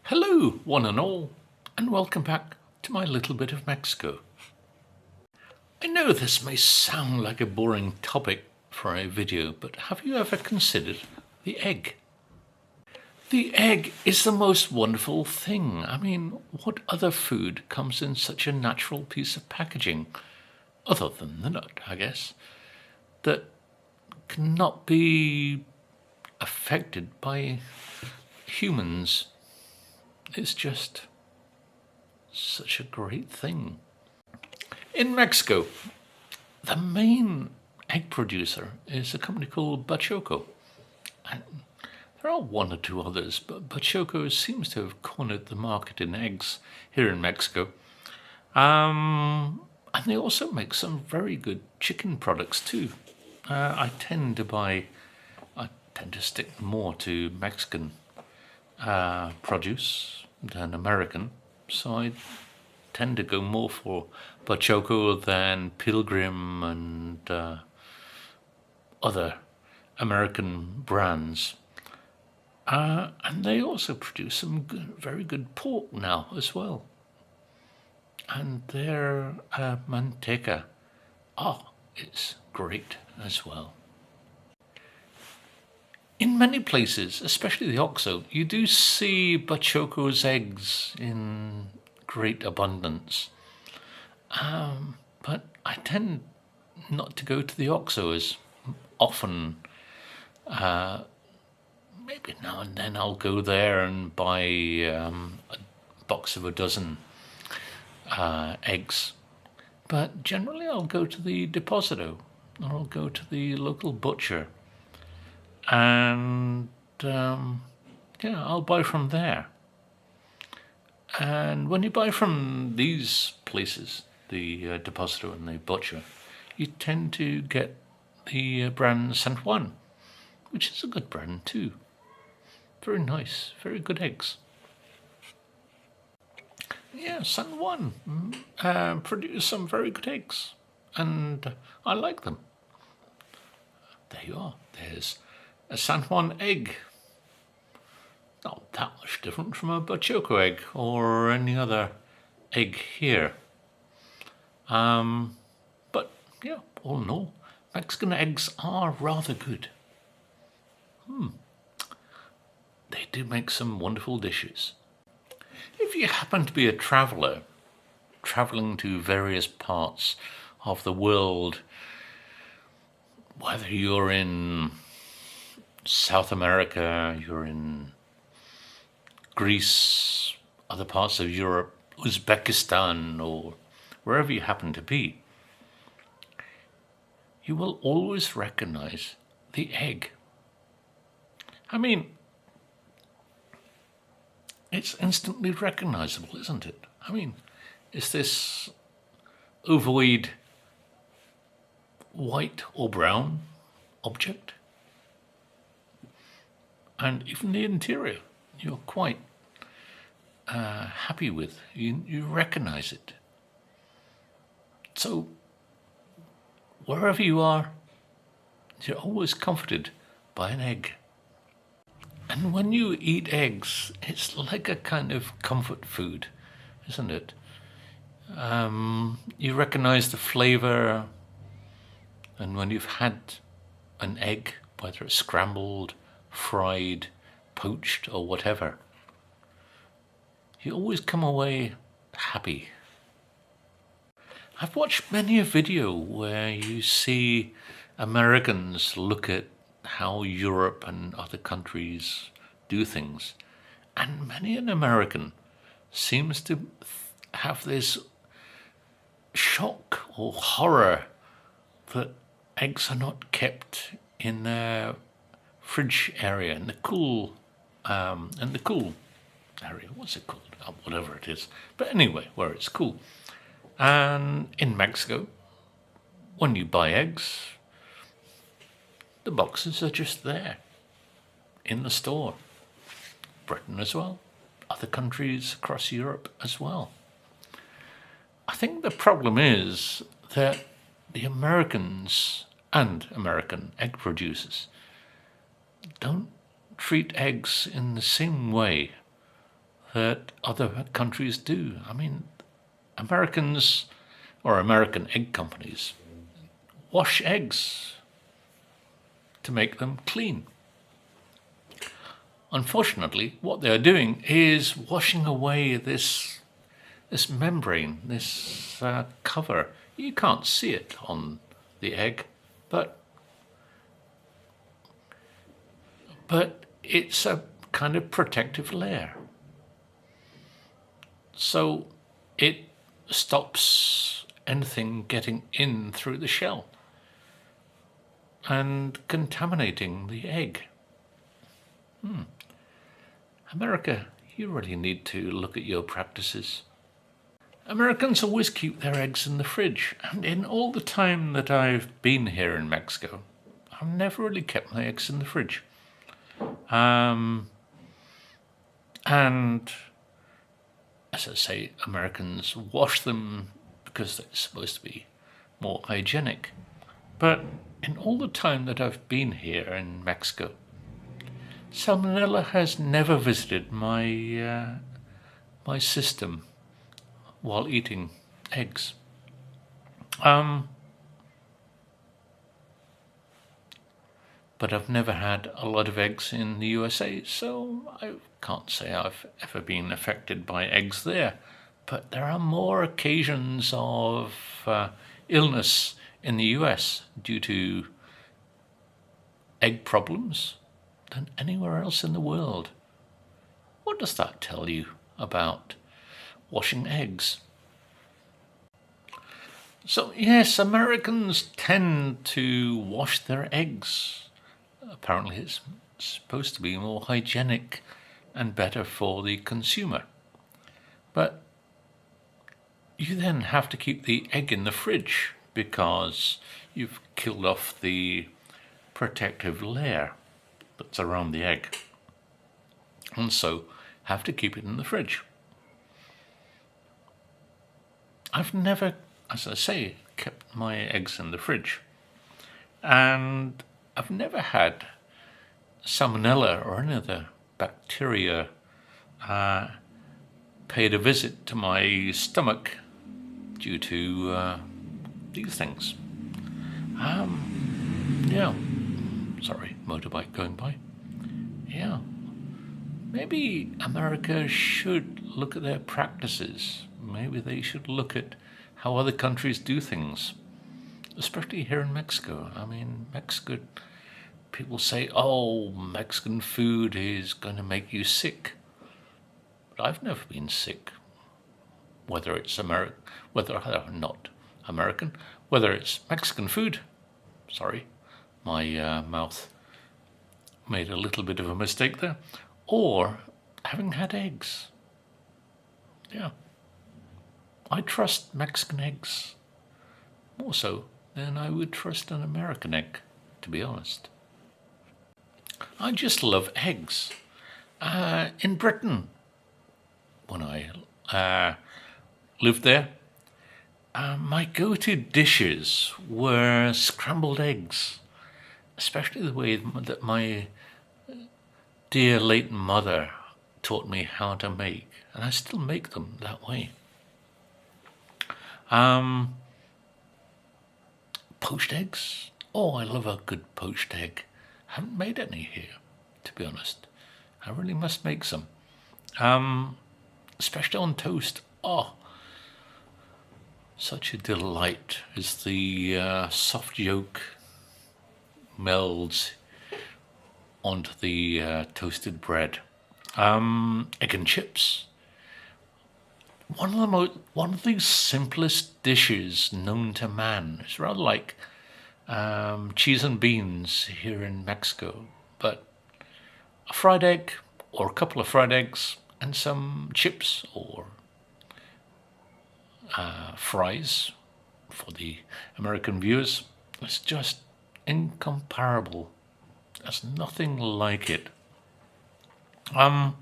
Hello, one and all, and welcome back to my little bit of Mexico. I know this may sound like a boring topic for a video, but have you ever considered the egg? The egg is the most wonderful thing. I mean, what other food comes in such a natural piece of packaging, other than the nut, I guess, that cannot be affected by humans? It's just such a great thing. In Mexico, the main egg producer is a company called Bachoco. And there are one or two others, but Bachoco seems to have cornered the market in eggs here in Mexico. And they also make some very good chicken products too. I tend to stick more to Mexican produce than American, so I tend to go more for Bachoco than Pilgrim and other American brands. And they also produce some very good pork now as well. And their manteca, it's great as well. In many places, especially the OXXO, you do see Bachoco's eggs in great abundance. But I tend not to go to the OXXO as often. Maybe now and then I'll go there and buy a box of a dozen eggs. But generally I'll go to the Deposito, or I'll go to the local butcher. And I'll buy from there. And when you buy from these places, the Deposito and the butcher, you tend to get the brand San Juan, which is a good brand too. Very nice, very good eggs. Yeah, San Juan produce some very good eggs, and I like them. There you are. There's a San Juan egg. Not that much different from a Bachoco egg or any other egg here. But yeah, all in all, Mexican eggs are rather good. They do make some wonderful dishes. If you happen to be a traveller, travelling to various parts of the world, whether you're in South America, you're in Greece, other parts of Europe, Uzbekistan, or wherever you happen to be, you will always recognize the egg. I mean, it's instantly recognizable, isn't it? I mean, is this ovoid white or brown object? And even the interior, you're quite happy with. You recognize it. So, wherever you are, you're always comforted by an egg. And when you eat eggs, it's like a kind of comfort food, isn't it? You recognize the flavor, and when you've had an egg, whether it's scrambled, fried, poached, or whatever, you always come away happy. I've watched many a video where you see Americans look at how Europe and other countries do things, and many an American seems to have this shock or horror that eggs are not kept in their fridge area, in the cool area. What's it called? Whatever it is. But anyway, where it's cool. And in Mexico, when you buy eggs, the boxes are just there in the store. Britain as well. Other countries across Europe as well. I think the problem is that the Americans and American egg producers don't treat eggs in the same way that other countries do. I mean, Americans or American egg companies wash eggs to make them clean. Unfortunately, what they're doing is washing away this membrane, this cover. You can't see it on the egg, but it's a kind of protective layer. So it stops anything getting in through the shell and contaminating the egg. America, you really need to look at your practices. Americans always keep their eggs in the fridge, and in all the time that I've been here in Mexico, I've never really kept my eggs in the fridge. And as I say, Americans wash them because they're supposed to be more hygienic. But in all the time that I've been here in Mexico, Salmonella has never visited my system while eating eggs. But I've never had a lot of eggs in the USA, so I can't say I've ever been affected by eggs there. But there are more occasions of illness in the US due to egg problems than anywhere else in the world. What does that tell you about washing eggs? So yes, Americans tend to wash their eggs. Apparently it's supposed to be more hygienic and better for the consumer. But you then have to keep the egg in the fridge because you've killed off the protective layer that's around the egg, and so have to keep it in the fridge. I've never, as I say, kept my eggs in the fridge, and I've never had Salmonella or any other bacteria paid a visit to my stomach due to these things. Yeah. Sorry, motorbike going by. Yeah. Maybe America should look at their practices. Maybe they should look at how other countries do things, especially here in Mexico. I mean, Mexico, people say, oh, Mexican food is going to make you sick. But I've never been sick. Whether it's not American, whether it's Mexican food. Sorry, my mouth made a little bit of a mistake there. Or having had eggs. Yeah. I trust Mexican eggs more so than I would trust an American egg, to be honest. I just love eggs. In Britain, when I lived there, my go-to dishes were scrambled eggs, especially the way that my dear late mother taught me how to make, and I still make them that way. Poached eggs. Oh, I love a good poached egg. Haven't made any here, to be honest. I really must make some. Especially on toast. Oh, such a delight as the soft yolk melds onto the toasted bread. Egg and chips. One of the simplest dishes known to man. It's rather like cheese and beans here in Mexico, but a fried egg or a couple of fried eggs and some chips or fries for the American viewers. It's just incomparable. There's nothing like it. A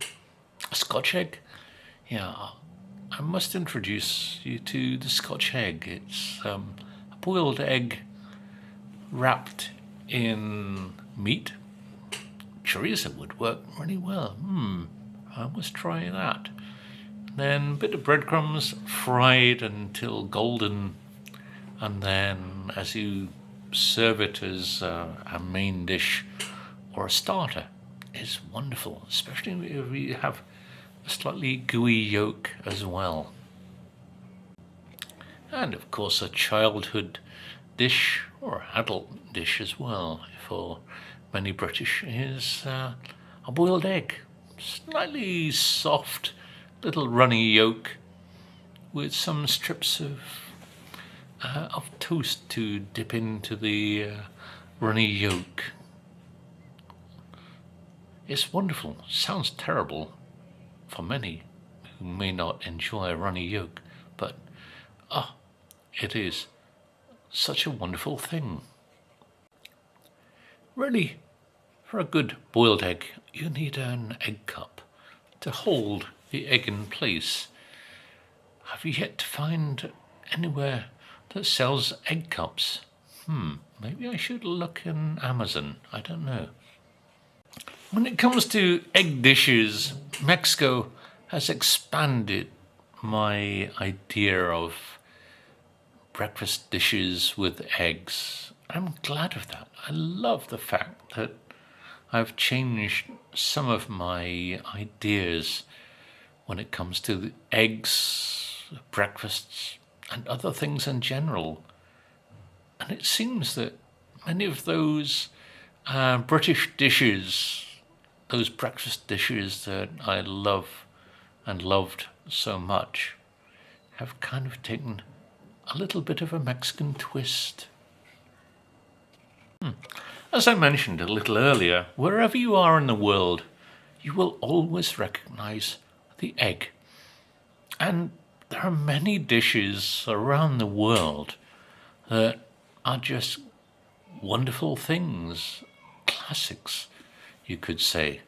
Scotch egg? Yeah, I must introduce you to the Scotch egg. It's a boiled egg wrapped in meat. Chorizo would work really well. I must try that. Then a bit of breadcrumbs, fried until golden, and then as you serve it as a main dish or a starter, it's wonderful, especially if you have a slightly gooey yolk as well. And of course a childhood dish or adult dish as well for many British is a boiled egg. Slightly soft, little runny yolk with some strips of toast to dip into the runny yolk. It's wonderful. Sounds terrible for many who may not enjoy a runny yolk, but it is such a wonderful thing. Really, for a good boiled egg, you need an egg cup to hold the egg in place. Have you yet to find anywhere that sells egg cups? Maybe I should look in Amazon. I don't know. When it comes to egg dishes, Mexico has expanded my idea of breakfast dishes with eggs. I'm glad of that. I love the fact that I've changed some of my ideas when it comes to the eggs, breakfasts, and other things in general. And it seems that many of those British dishes, those breakfast dishes that I love and loved so much, have kind of taken a little bit of a Mexican twist. As I mentioned a little earlier, wherever you are in the world, you will always recognize the egg. And there are many dishes around the world that are just wonderful things, classics, you could say.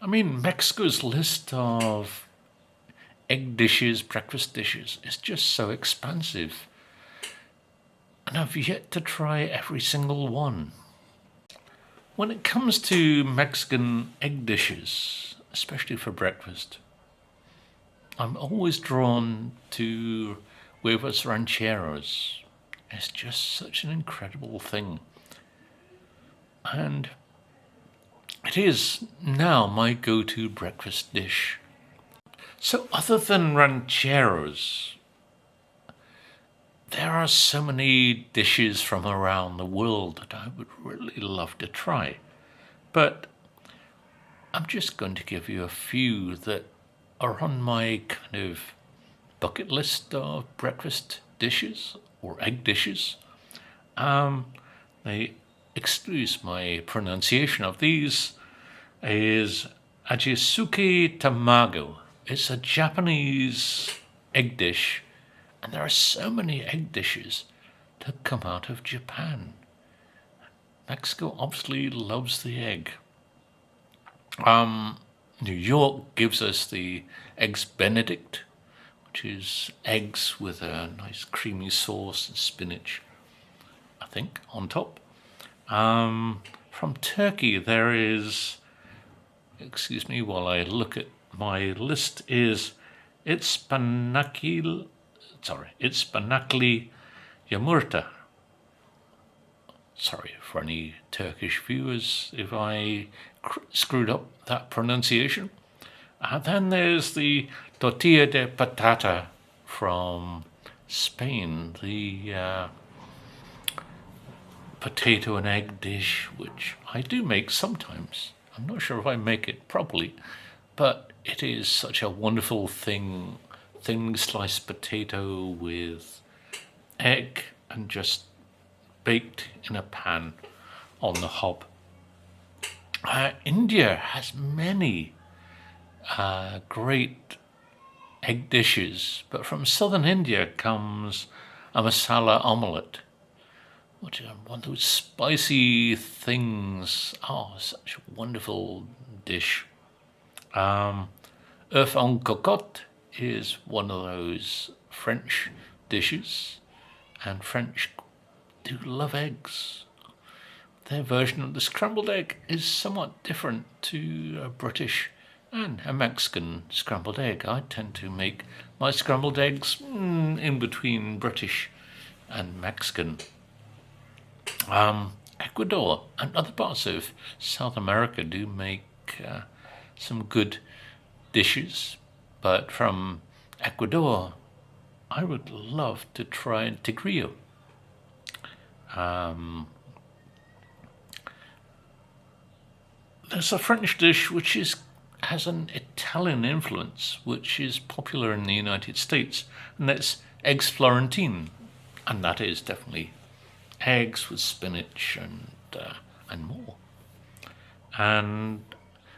I mean, Mexico's list of egg dishes, breakfast dishes, is just so expansive. And I've yet to try every single one. When it comes to Mexican egg dishes, especially for breakfast, I'm always drawn to huevos rancheros. It's just such an incredible thing. And it is now my go-to breakfast dish. So other than rancheros, there are so many dishes from around the world that I would really love to try. But I'm just going to give you a few that are on my kind of bucket list of breakfast dishes or egg dishes. Excuse my pronunciation of these, is Ajisuke Tamago. It's a Japanese egg dish, and there are so many egg dishes that come out of Japan. Mexico obviously loves the egg. New York gives us the Eggs Benedict, which is eggs with a nice creamy sauce and spinach, I think, on top. From Turkey, there is, excuse me while I look at my list, is Ispanakli Yumurta. Sorry for any Turkish viewers if I screwed up that pronunciation. Then there's the tortilla de patata from Spain, the potato and egg dish, which I do make sometimes. I'm not sure if I make it properly, but it is such a wonderful thing. Thin sliced potato with egg and just baked in a pan on the hob. India has many great egg dishes, but from southern India comes a masala omelette, which is one of those spicy things. Oh, such a wonderful dish. Œuf en cocotte is one of those French dishes, and French do love eggs. Their version of the scrambled egg is somewhat different to British and a Mexican scrambled egg. I tend to make my scrambled eggs in between British and Mexican. Ecuador and other parts of South America do make some good dishes, but from Ecuador, I would love to try tigrillo. There's a French dish which has an Italian influence, which is popular in the United States, and that's eggs Florentine, and that is definitely eggs with spinach and more. And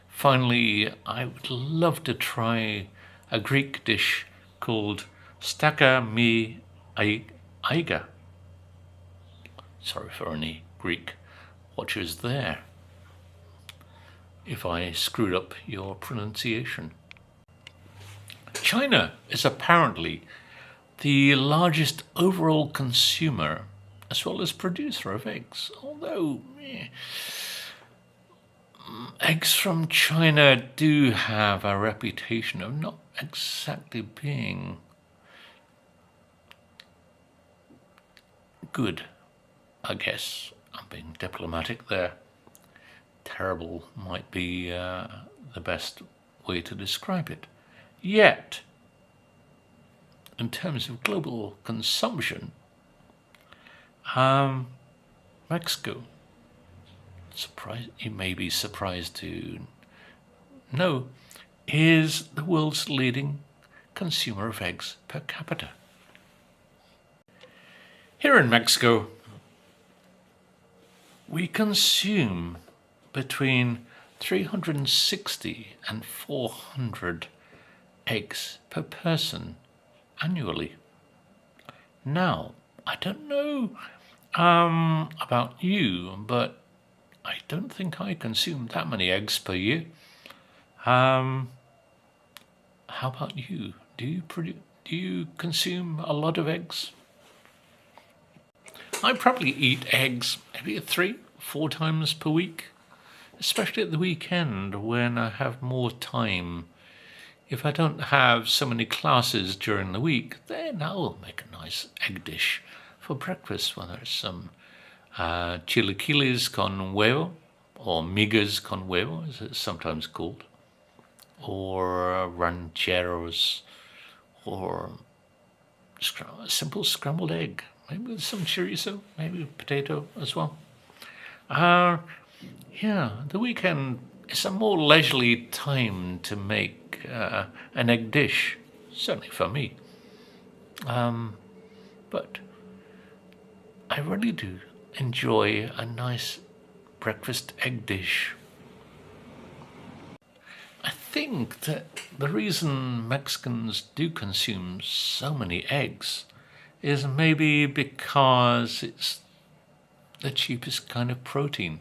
finally, I would love to try a Greek dish called staka mi aiga. Sorry for any Greek watchers there if I screwed up your pronunciation. China is apparently the largest overall consumer as well as producer of eggs, although eggs from China do have a reputation of not exactly being good, I guess. I'm being diplomatic there. Terrible might be the best way to describe it. Yet, in terms of global consumption, Mexico, you may be surprised to know, is the world's leading consumer of eggs per capita. Here in Mexico, we consume between 360 and 400 eggs per person annually. Now, I don't know about you, but I don't think I consume that many eggs per year. How about you? Do you consume a lot of eggs? I probably eat eggs maybe 3-4 times per week, especially at the weekend when I have more time. If I don't have so many classes during the week, then I'll make a nice egg dish for breakfast, whether it's some chilaquiles con huevo, or migas con huevo, as it's sometimes called, or rancheros, or a simple scrambled egg, maybe with some chorizo, maybe potato as well. The weekend is a more leisurely time to make an egg dish, certainly for me. But I really do enjoy a nice breakfast egg dish. I think that the reason Mexicans do consume so many eggs is maybe because it's the cheapest kind of protein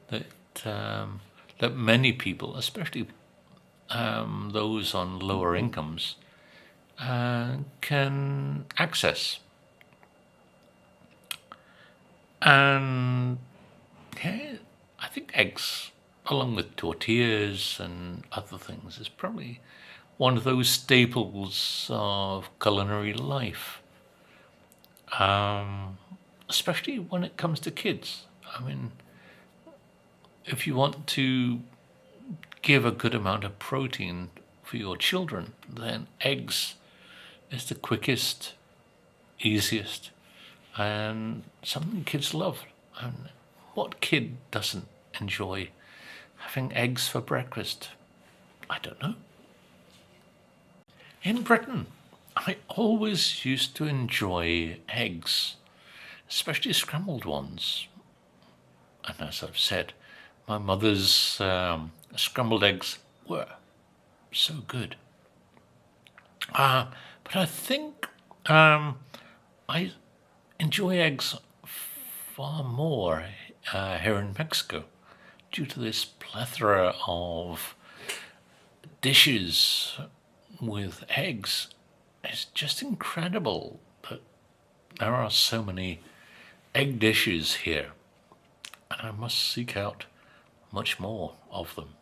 that many people, especially those on lower incomes, can access. And I think eggs, along with tortillas and other things, is probably one of those staples of culinary life, especially when it comes to kids. I mean, if you want to give a good amount of protein for your children, then eggs is the quickest, easiest, and something kids love. And what kid doesn't enjoy having eggs for breakfast? I don't know. In Britain, I always used to enjoy eggs, especially scrambled ones. And as I've said, my mother's scrambled eggs were so good. But I think I enjoy eggs far more here in Mexico due to this plethora of dishes with eggs. It's just incredible that there are so many egg dishes here, and I must seek out much more of them.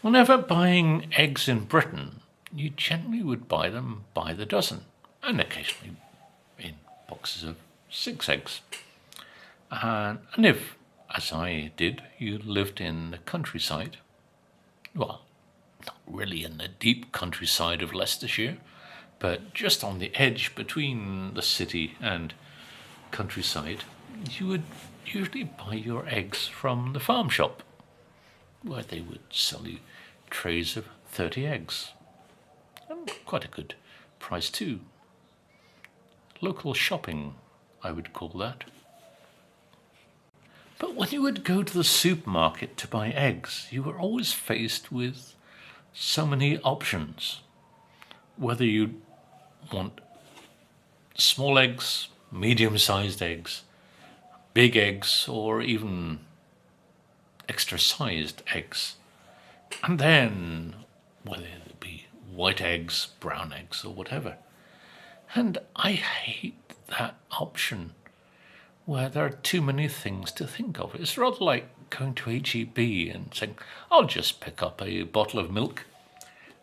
Whenever buying eggs in Britain, you generally would buy them by the dozen, and occasionally in boxes of 6 eggs. And if, as I did, you lived in the countryside, well, not really in the deep countryside of Leicestershire, but just on the edge between the city and countryside, you would usually buy your eggs from the farm shop, where they would sell you trays of 30 eggs. And quite a good price too. Local shopping, I would call that. But when you would go to the supermarket to buy eggs, you were always faced with so many options. Whether you want small eggs, medium-sized eggs, big eggs, or even extra-sized eggs. And then, whether it be white eggs, brown eggs, or whatever. And I hate that option where there are too many things to think of. It's rather like going to H-E-B and saying, I'll just pick up a bottle of milk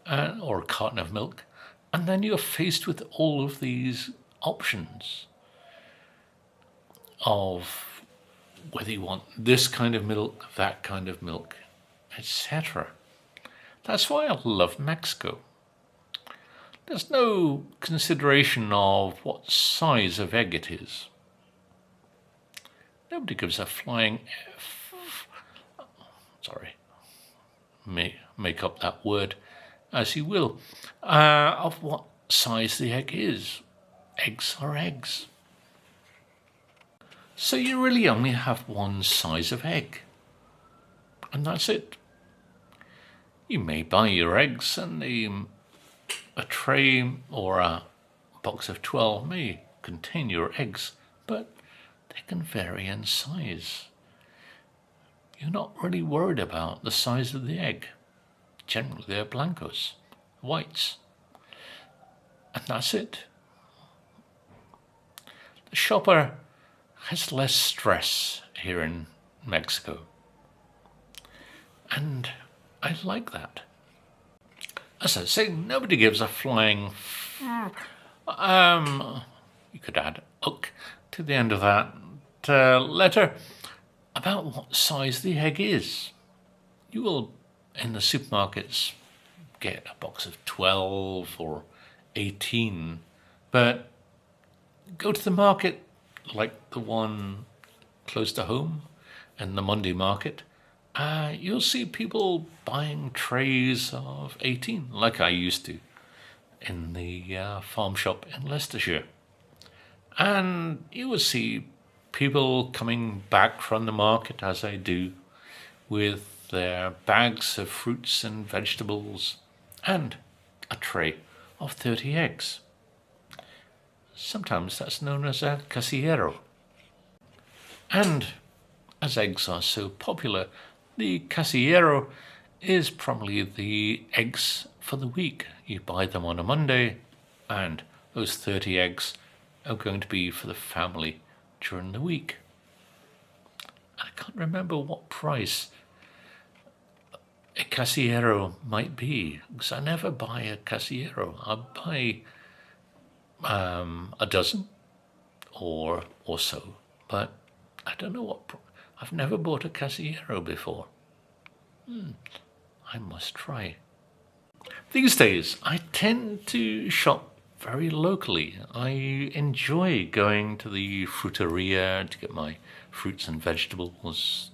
or a carton of milk, and then you're faced with all of these options of whether you want this kind of milk, that kind of milk, etc. That's why I love Mexico. There's no consideration of what size of egg it is. Nobody gives a flying make up that word as you will, of what size the egg is. Eggs are eggs. So you really only have one size of egg, and that's it. You may buy your eggs, and a tray or a box of 12 may contain your eggs, but they can vary in size. You're not really worried about the size of the egg. Generally, they're blancos, whites, and that's it. The shopper has less stress here in Mexico, and I like that. As I say, nobody gives a flying you could add "uk" to the end of that letter about what size the egg is. You will, in the supermarkets, get a box of 12 or 18, but go to the market like the one close to home in the Monday market, you'll see people buying trays of 18, like I used to in the farm shop in Leicestershire. And you will see people coming back from the market, as I do, with their bags of fruits and vegetables and a tray of 30 eggs. Sometimes that's known as a casillero. And as eggs are so popular, the casillero is probably the eggs for the week. You buy them on a Monday, and those 30 eggs are going to be for the family during the week. I can't remember what price a casillero might be, because I never buy a casillero. I buy a dozen or so, but I don't know what. I've never bought a casillero before. I must try. These days, I tend to shop very locally. I enjoy going to the fruteria to get my fruits and vegetables.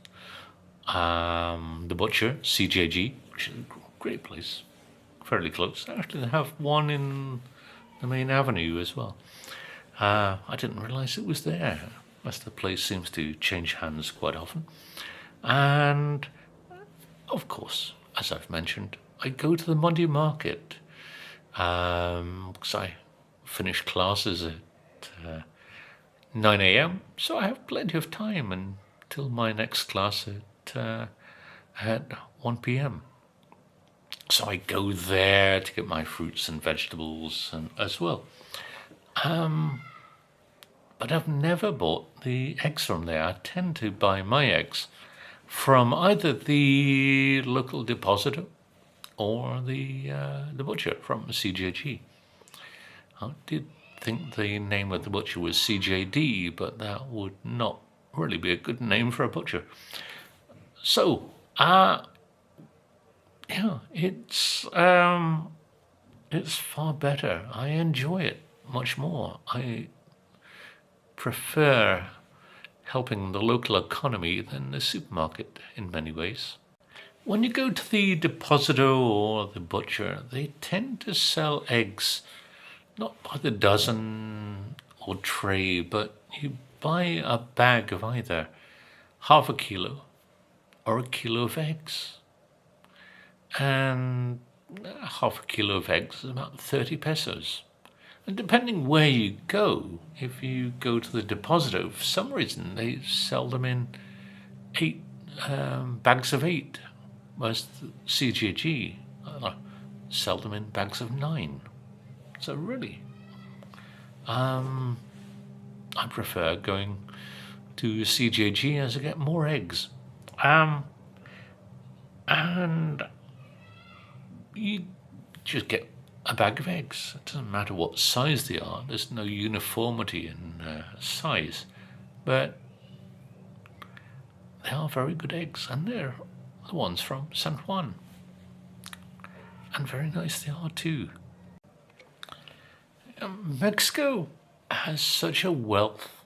The butcher, CJG, which is a great place, fairly close. Actually, they have one in the main avenue as well. I didn't realise it was there. As the place seems to change hands quite often. And, of course, as I've mentioned, I go to the Monday market because I finish classes at 9 a.m, so I have plenty of time until my next class at 1 p.m. So I go there to get my fruits and vegetables as well. But I've never bought the eggs from there. I tend to buy my eggs from either the local depositor or the butcher from CJG. I did think the name of the butcher was CJD, but that would not really be a good name for a butcher. So, yeah, it's far better. I enjoy it much more. I prefer helping the local economy than the supermarket in many ways. When you go to the deposito or the butcher, they tend to sell eggs not by the dozen or tray, but you buy a bag of either half a kilo or a kilo of eggs. And half a kilo of eggs is about 30 pesos. And depending where you go, if you go to the deposito, for some reason they sell them in bags of 8, whereas the CGG sell them in bags of 9. So really, I prefer going to CJG as I get more eggs. And you just get a bag of eggs. It doesn't matter what size they are. There's no uniformity in size. But they are very good eggs, and they're the ones from San Juan. And very nice they are too. Mexico has such a wealth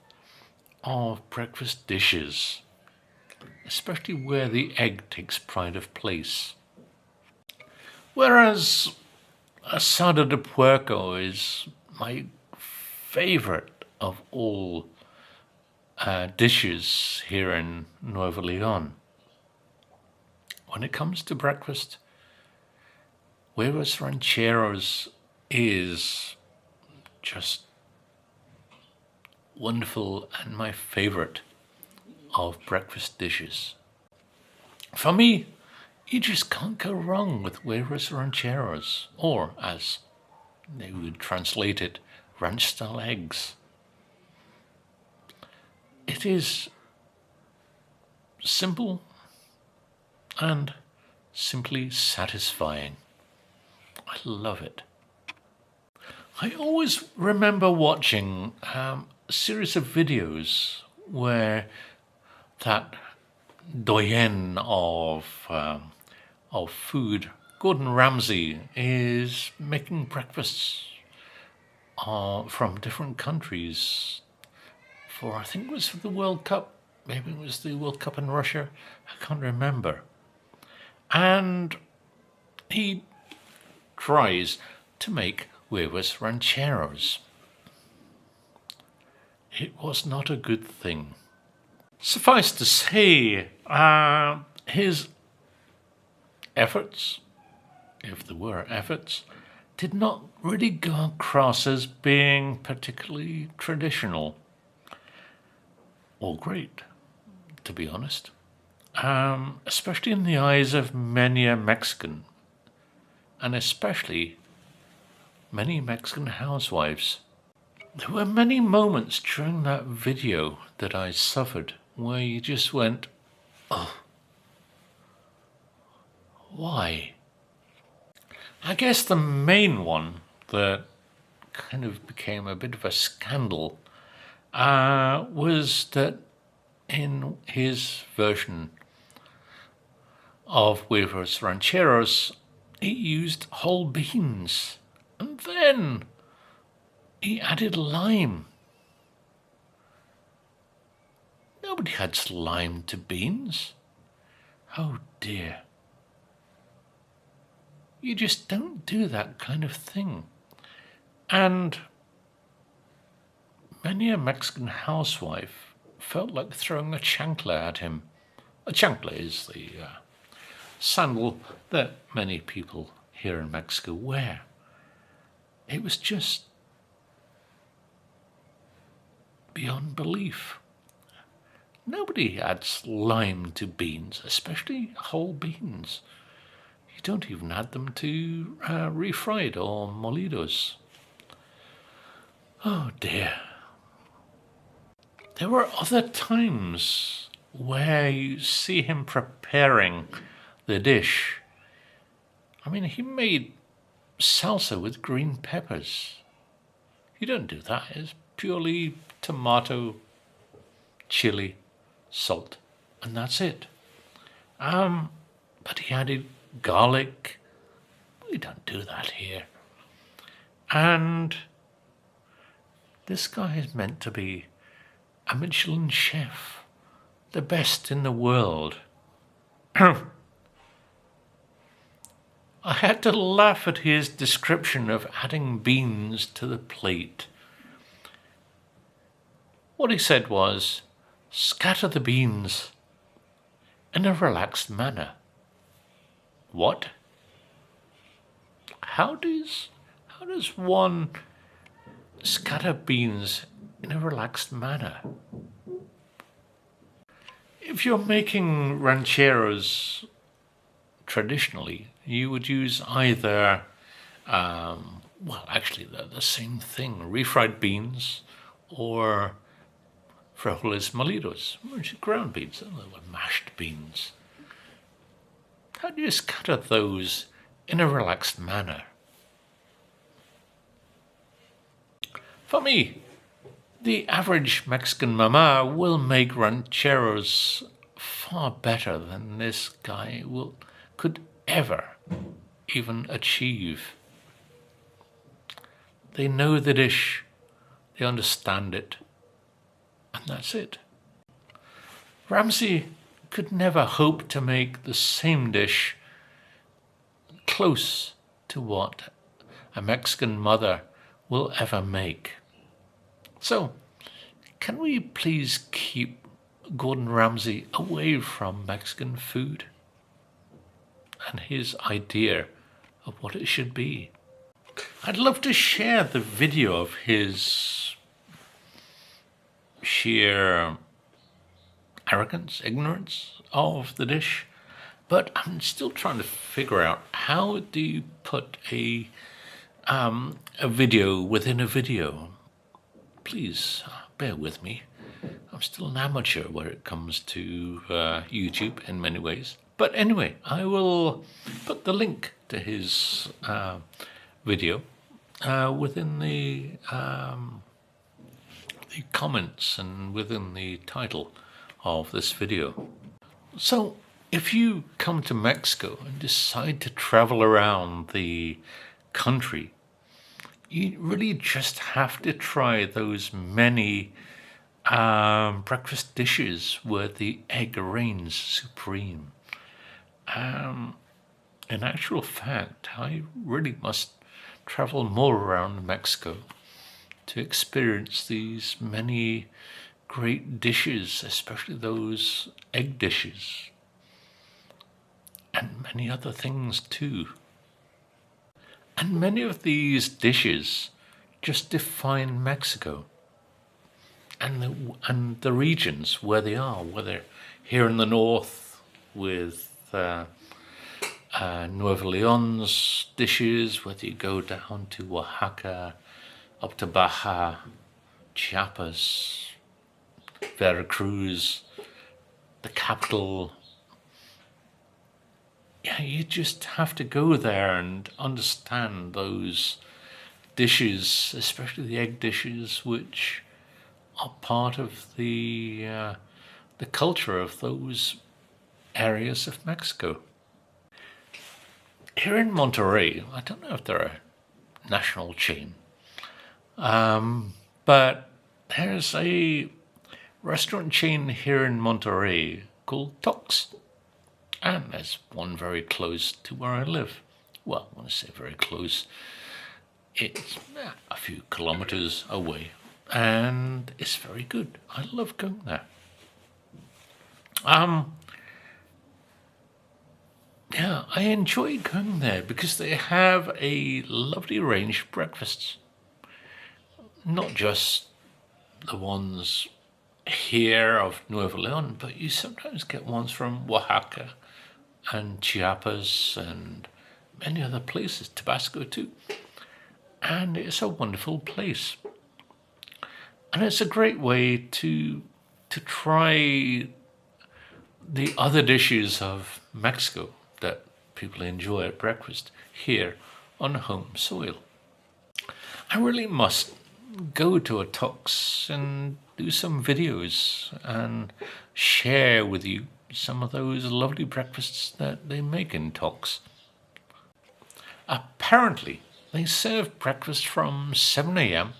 of breakfast dishes, especially where the egg takes pride of place. Whereas asado de puerco is my favorite of all dishes here in Nuevo Leon. When it comes to breakfast, Huevos Rancheros is just wonderful and my favorite of breakfast dishes. For me, you just can't go wrong with Huevos Rancheros, or as they would translate it, ranch-style eggs. It is simple and simply satisfying. I love it. I always remember watching a series of videos where that doyen of food, Gordon Ramsay, is making breakfasts from different countries for, I think it was for the World Cup, maybe it was the World Cup in Russia, I can't remember. And he tries to make Huevos Rancheros. It was not a good thing. Suffice to say, his efforts, if there were efforts, did not really go across as being particularly traditional or great, to be honest. Especially in the eyes of many a Mexican, and especially many Mexican housewives. There were many moments during that video that I suffered where you just went, oh, why? I guess the main one that kind of became a bit of a scandal was that in his version of Huevos Rancheros, he used whole beans, and then he added lime. Nobody adds lime to beans. Oh dear. You just don't do that kind of thing. And many a Mexican housewife felt like throwing a chancla at him. A chancla is the sandal that many people here in Mexico wear. It was just beyond belief. Nobody adds lime to beans, especially whole beans. You don't even add them to refried or molidos. Oh dear. There were other times where you see him preparing the dish, I mean, he made salsa with green peppers. You don't do that. It's purely tomato, chili, salt, and that's it. But he added garlic. We don't do that here. And this guy is meant to be a Michelin chef, the best in the world. I had to laugh at his description of adding beans to the plate. What he said was, scatter the beans in a relaxed manner. What? How does one scatter beans in a relaxed manner? If you're making rancheros traditionally, you would use either, actually they're the same thing, refried beans or frijoles molidos, which are ground beans, they're mashed beans. How do you scatter those in a relaxed manner? For me, the average Mexican mama will make rancheros far better than this guy could ever even achieve. They know the dish, they understand it, and that's it. Ramsay could never hope to make the same dish close to what a Mexican mother will ever make. So, can we please keep Gordon Ramsay away from Mexican food and his idea of what it should be? I'd love to share the video of his sheer arrogance, ignorance of the dish, but I'm still trying to figure out how do you put a video within a video. Please bear with me. I'm still an amateur when it comes to YouTube in many ways. But anyway, I will put the link to his video within the comments and within the title of this video. So if you come to Mexico and decide to travel around the country, you really just have to try those many breakfast dishes where the egg reigns supreme. In actual fact, I really must travel more around Mexico to experience these many great dishes, especially those egg dishes, and many other things too. And many of these dishes just define Mexico and the regions where they are, whether here in the north with Nuevo Leon's dishes, whether you go down to Oaxaca, up to Baja, Chiapas, Veracruz, the capital. Yeah, you just have to go there and understand those dishes, especially the egg dishes, which are part of the culture of those areas of Mexico. Here in Monterrey, I don't know if they're a national chain, but there's a restaurant chain here in Monterrey called Tox. And there's one very close to where I live. Well, when I say very close, it's a few kilometers away. And it's very good. I love going there. I enjoy going there because they have a lovely range of breakfasts. Not just the ones here of Nuevo Leon, but you sometimes get ones from Oaxaca and Chiapas and many other places, Tabasco too. And it's a wonderful place. And it's a great way to try the other dishes of Mexico that people enjoy at breakfast here on home soil. I really must go to a Tox and do some videos and share with you some of those lovely breakfasts that they make in Tox. Apparently, they serve breakfast from 7 a.m.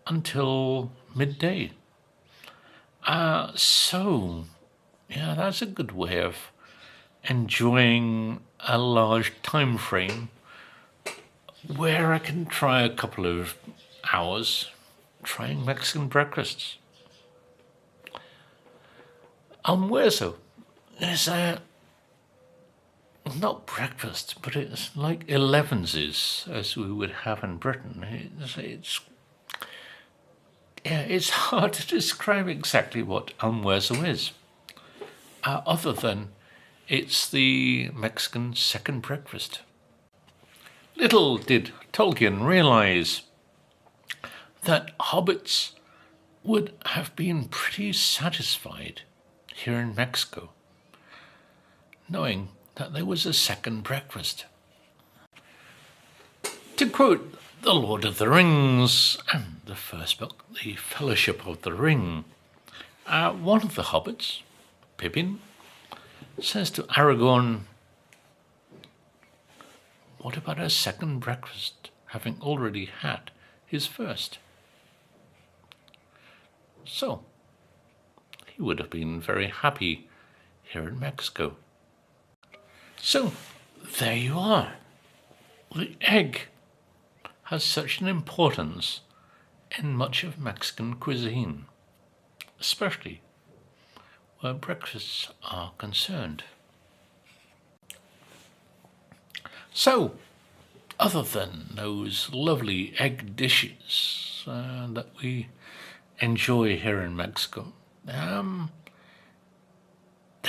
until midday. So, yeah, that's a good way of enjoying a large time frame where I can try a couple of hours trying Mexican breakfasts. Almuerzo is not breakfast, but it's like 11s as we would have in Britain. It's hard to describe exactly what almuerzo is, other than it's the Mexican second breakfast. Little did Tolkien realize that hobbits would have been pretty satisfied here in Mexico, knowing that there was a second breakfast. To quote The Lord of the Rings and the first book, The Fellowship of the Ring, one of the hobbits, Pippin, says to Aragorn, "What about a second breakfast, having already had his first?" So, he would have been very happy here in Mexico. So, there you are. The egg has such an importance in much of Mexican cuisine, especially where breakfasts are concerned. So, other than those lovely egg dishes that we enjoy here in Mexico, there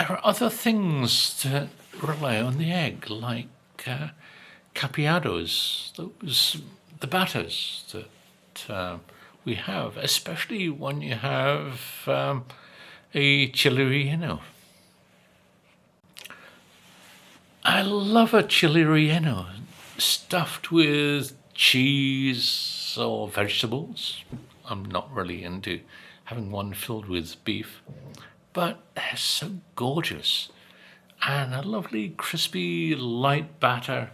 are other things that rely on the egg, like capeados, the batters that we have, especially when you have a chile relleno. I love a chile relleno stuffed with cheese or vegetables. I'm not really into having one filled with beef, but they're so gorgeous. And a lovely, crispy, light batter,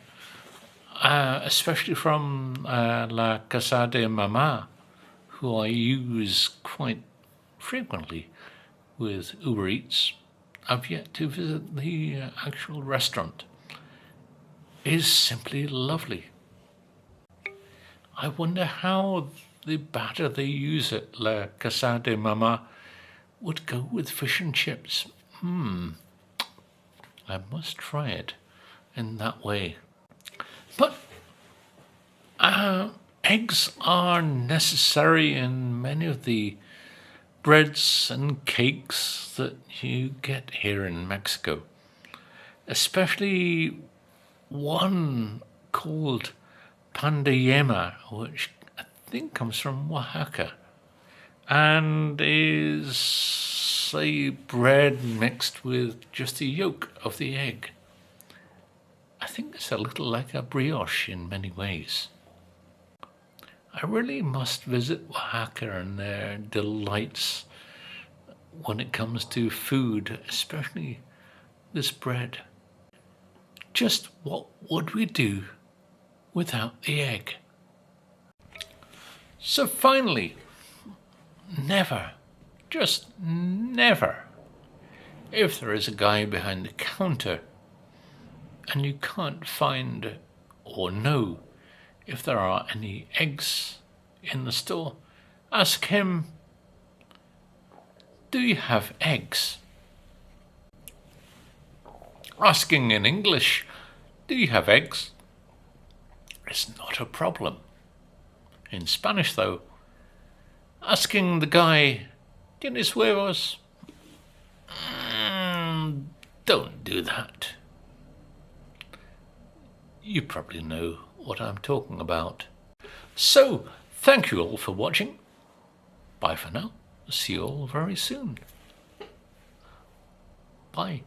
especially from La Casa de Mama, who I use quite frequently with Uber Eats. I've yet to visit the actual restaurant. It is simply lovely. I wonder how the batter they use at La Casa de Mama would go with fish and chips. I must try it in that way. But eggs are necessary in many of the breads and cakes that you get here in Mexico, especially one called pan de yema, which I think comes from Oaxaca, and is a bread mixed with just the yolk of the egg. I think it's a little like a brioche in many ways. I really must visit Oaxaca and their delights when it comes to food, especially this bread. Just what would we do without the egg? So finally, never, just never, if there is a guy behind the counter and you can't find or know if there are any eggs in the store, ask him, "Do you have eggs?" Asking in English, "Do you have eggs?" is not a problem. In Spanish, though, asking the guy, "¿Tienes huevos?" Don't do that. You probably know what I'm talking about. So, thank you all for watching. Bye for now. See you all very soon. Bye.